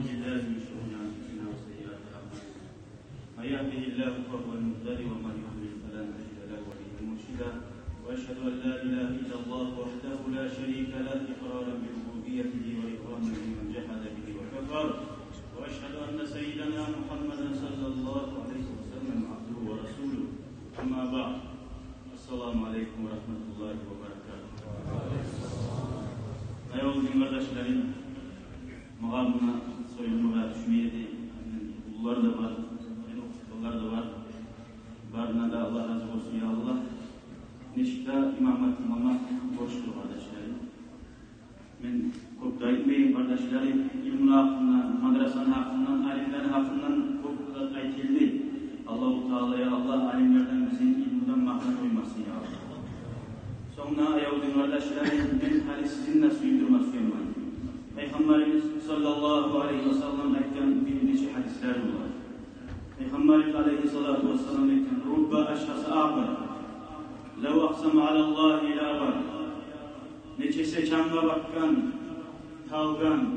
بالله من شرور انفسنا وسيئات اعمالنا من يهده الله فهو المهتدي ومن يضلل فلن تجد له وليا مرشدا واشهد ان لا اله الا الله وحده لا شريك له اقرارا بربوبيته واكراما لمن جحد به وكفر واشهد ان سيدنا محمدا صلى الله عليه وسلم عبده ورسوله اما بعد السلام عليكم ورحمه الله وبركاته. Ayol kardeşlerim, mağabına soyunmaya düşmeyedi. Ulular da var, okutuklar da var. Barına da Allah razı olsun ya Allah. Neşikta imamat borçlu kardeşlerim. Ben çok da etmeyeyim kardeşlerim. İlmin hakkından, madrasanın hakkından, alimlerin hakkından çok da aytildi. Allah-u Teala'ya Allah alimlerden bizim ilminden mahrum koymasın ya Allah. Sonra ayağıdın kardeşlerim, ben hali sizinle suyundurmak istiyorum. Peygamberimiz sallallahu aleyhi ve sellem ayeten birinci hadisler var. Peygamberimiz aleyhissalatu vesselam ayeten Rubba aşhası ağır lev aksam alallahi ilavar neçese çamga bakkan, talgan,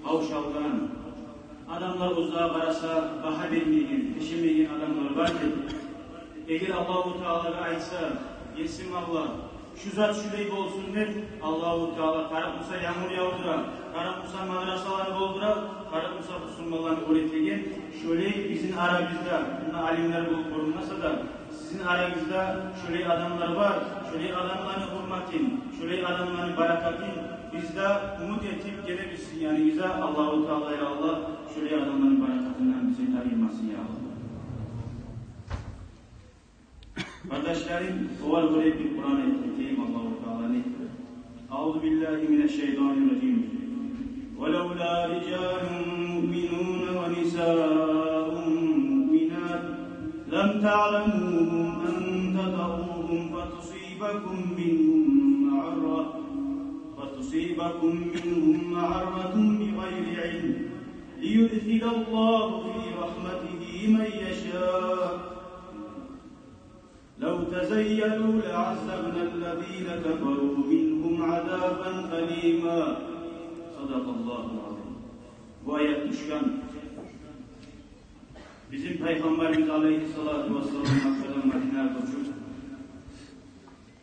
avşalgan adamlar uzağa barasa baha vermeyin, peşemeyin adamlar vardır. Eğer Allah-u Teala'ya aytsa yesim Allah şu zat şöyle olsun der, Allah-u Teala Karamursa yağmur yağdıra, Karamursa madrasaları doldura, Karamursa Müslümanlarını öğretegen, şöyle bizim aramızda, bunun alimler bulup korunmasa da, sizin aranızda şöyle adamlar var, şöyle adamların hürmetin, şöyle adamların barakatin, biz de umut etip gelebilsin, yani bize Allah-u Teala'ya Allah, şöyle adamların barakatinden bizi ayırmasın ya Allah. Kardeşlerim, oval böyle bir Kur'an ettiğim Allah-u Teala'nın Euzu billahi mineşşeytanirracim. وَلَوْلَا رِجَالٌ مُؤْمِنُونَ وَنِسَاءٌ مُؤْمِنَاتٌ لَمْ تَعْلَمُوهُمْ أَنْ تَطَئُوهُمْ فَتُصِيبَكُمْ مِنْهُمْ مَعَرَّةٌ بِغَيْرِ عِلْمٍ لِيُدْخِلَ اللَّهُ فِي رَحْمَتِهِ مَنْ يَشَاءُ لو تزيلوا لعذبنا الذين كفروا منهم عذابا أليما صدق الله العظيم. Bu ayet düşkan bizim Peygamberimiz Aleyhisselatü Vesselam Makka'dan Medine'ye koşup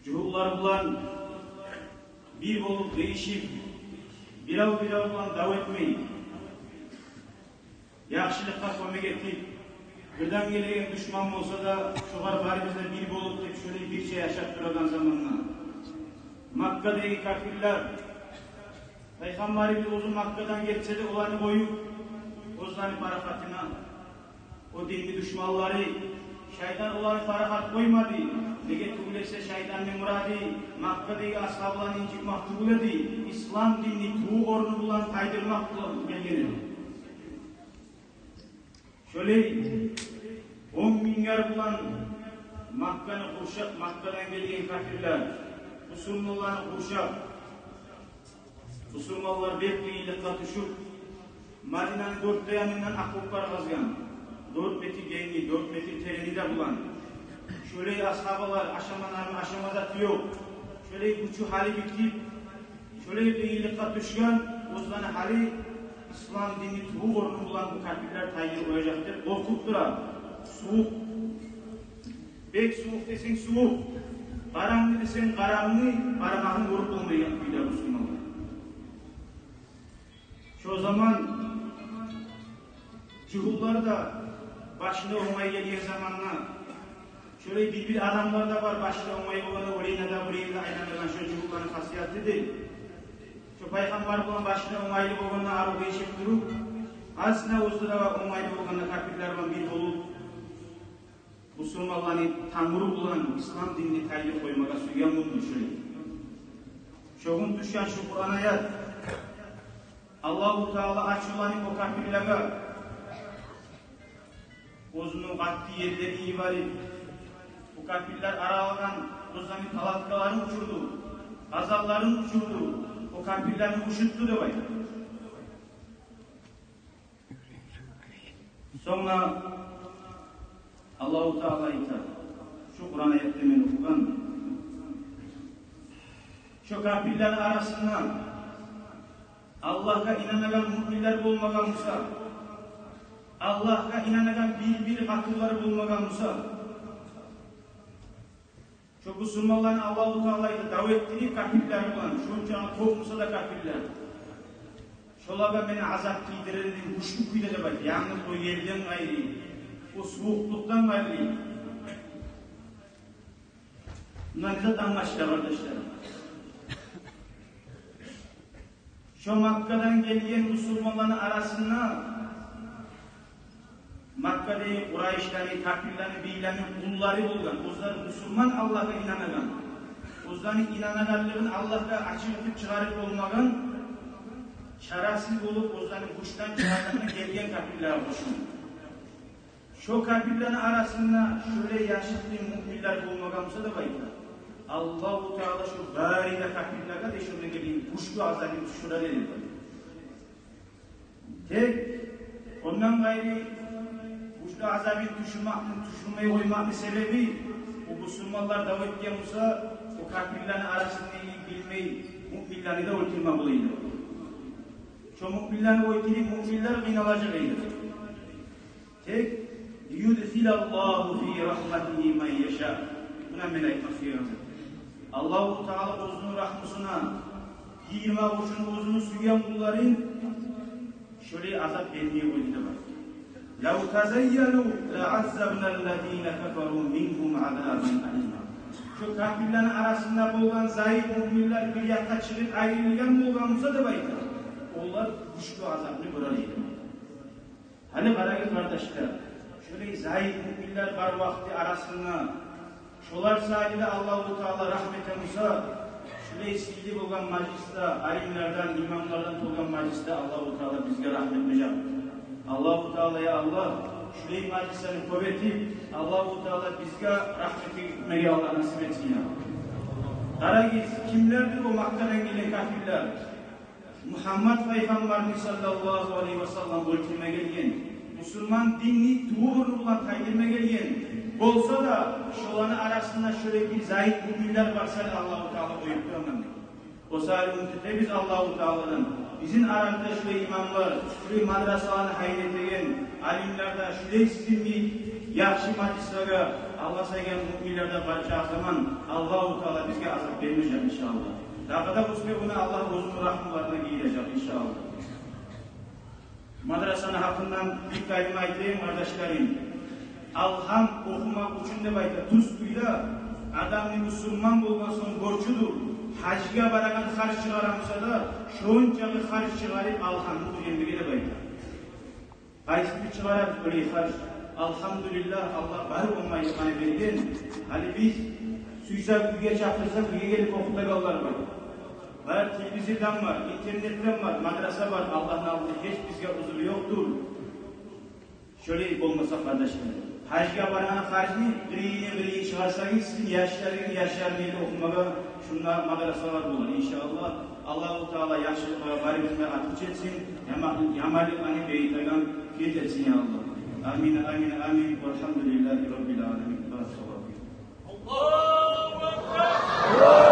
cuhullar bulan bir olup değişip birav bulan davet etmeyin yaxşılıkka kömek etip birden gelen düşman olsa da şuvar barimizde bir bolup hep şöyle bir şey yaşap duradan zamanla Makka'daki kafirler Peygamberimiz uzun Makka'dan geçse de olanı koyup ozlanı parakatına o dinli düşmanları şeytan olanı parakat koymadı nege tuğulese şeytanın muradi Makka'daki ashablarını incikmak tuğuladı İslam dinini tuğu orunu bulan kaydırmak gelgeni şöyle 10 milyar bulan Makka'nı kuşak, Makka'dan gelen kafirler, Müslümanları kuşak, Müslümanlar bekleyiyle katışıp, Medine'nin dört dayanından akuplar kazgan, 4 metre gengi, 4 metre tereni de bulan, şöyle ashabalar aşamalarını aşamazatı yok, şöyle güçü hali bitip, şöyle bekleyiyle katışgan, uzlanı hali, İslam dini tuğu orunu bulan bu kafirler tayyip olacaktır. Korkup durar. Soğuk. Bek soğuk desen soğuk. Karanlı desen karanlı. Parmağını vurup olmayan bir de Müslümanlar. Şu zaman cuhullar da başında olmaya geliyor zamanla. Şöyle bir adamlar da var başında olmaya olanı orayına da buraya da aynen şu cuhulların hasiyetidir. Şu Peygamber bulan başına omaylı boğanına arı değişip durup aslında uzdura ve omaylı boğanına kafirler var bir olup Müslümanların tamuru bulan İslam dinini tayyip koymaka suyan bunu düşünün. Şoğun düşen şu Kur'an ayet Allah-u Teala açılan o kafirlere ozunun katlı yerleri ibaret bu kafirler aralanan ozanın talatkalarını uçurdu azallarını uçurdu o kafirlerini uçurttu da var. Sonra Allah-u Teala iter. Şu Kur'an ayetlerini okugan. Şu kafirlerin arasından Allah'a inanagan müminler bulmagan Musa, Allah'a inanagan bir akılları bulmagan Musa, şu Müslümanların Allah-u Teala'yı davetini kafirler bulan, şunca çok Musa da kafirler. Şolaga beni azap giydirelim, kuşluk güyle bak, yalnız o yerden gayrı, o soğukluktan gayrı. Bunlar bize anlaşılır kardeşlerim. Şu Makka'dan gelen Müslümanların arasında Makka'daki Kureyşleri, kafirleri, beylerin kulları bulgan. Onlar Müslüman Allah'a inanagan. Onların inanaganlığın Allah'a açıklık çıkarıp olmagan, çaresiz olup onların kuştan çıkardığına gelgen kafirler olsun. Şu kafirlerin arasında şöyle yaşıtlı müminler bulmagamsa da bayılır. Allah-u Teala şu bariyle kafirlerine de şöyle geleyim, kuşlu azabı düşürer edin. Tek, ondan gayrı kuşlu azabı düşürmeyi koymanın sebebi, o Müslümanlar davet diyorsa, o kafirlerin arasında iyi bilmeyi, müminleri de ultima bulaydı. Şu müminlerin ultili, müminler kıynalacak eydir. Tek, yudhilallahu fi rahmetihi men yeşâ. Buna melek nasıl Allah-u Teala uzun rahmusuna, girme uçunu uzunu suyan kulların şöyle azap vermeye koydu var. لَوْ تَزَيَّنُوا لَعَزَّبْنَا الَّذ۪ينَ كَفَرُوا مِنْهُمْ عَذَابًا أَلِيمًا. Şu kafirlerin arasında bulunan zayıf müminler bir yaka çıkıp ayrılgan bulganımıza da bayılır. Onlar güçlü azabını buralıydı. Hani karayı kardeşler, şöyle zayıf müminler var vakti arasında şolar sayesinde Allah-u Teala rahmete Musa şöyle istili bulgan mecliste, alimlerden, imamlardan bulgan mecliste Allah-u Teala bizge rahmetmeyecek. Allah-u Teala'ya Allah şurayı meclislerini kuvveti Allah-u Teala bizge rahmeti gitmeyi Allah nasip etsin ya. Karagis kimlerdir o Makka'dan gelen kafirler? Muhammed Peygamberimiz sallallahu aleyhi ve sellem ultime gelgen, Müslüman dinini doğru olan tayyirme gelgen, olsa da şolanın arasında şöyle bir zayıf müminler varsa Allah-u Teala koyup koyamam. O sahibi biz Allah-u Teala'dan bizim aramızda şöyle imamlar, şöyle madrasalarını hayret eden alimlerde şöyle sizin bir yaxşı meclislere Allah saygan müminlerde baracağı zaman Allah-u Teala bizge azap vermeyecek inşallah. Dağda kusme Allah uzun rahmetlerine giyilecek inşallah. Madrasanın hakkından bir kelime aytayım kardeşlerim. Alham okumak için de bayta tuzkuyla adamın Müslüman bulmasının borcudur. Hacga baragan harç çıkaramsa da şoğuncağı harç çıkarıp alhamdu diyemeye de bayta. Kaysını çıkarıp böyle harç. Alhamdülillah Allah bari olmayı bana vergen. Hani biz suysak büyüge çaptırsak büyüge gelip okuda kallar var. Var televizyon var, internetten var, madrasa var. Allah'ın aldığı hiç bizge huzuru yoktur. Şöyle olmasa kardeşlerim. Hacga baragan harcını gri çıkarsanız sizin yaşlarını okumaga şunlar madrasalar olur inşallah. Allah-u Teala yaşlığa barımızda atıç etsin. Yamalı ani beytagan fit etsin ya Allah. Amin, amin, amin. Velhamdülillahi Rabbil alemin. Allahu Ekber.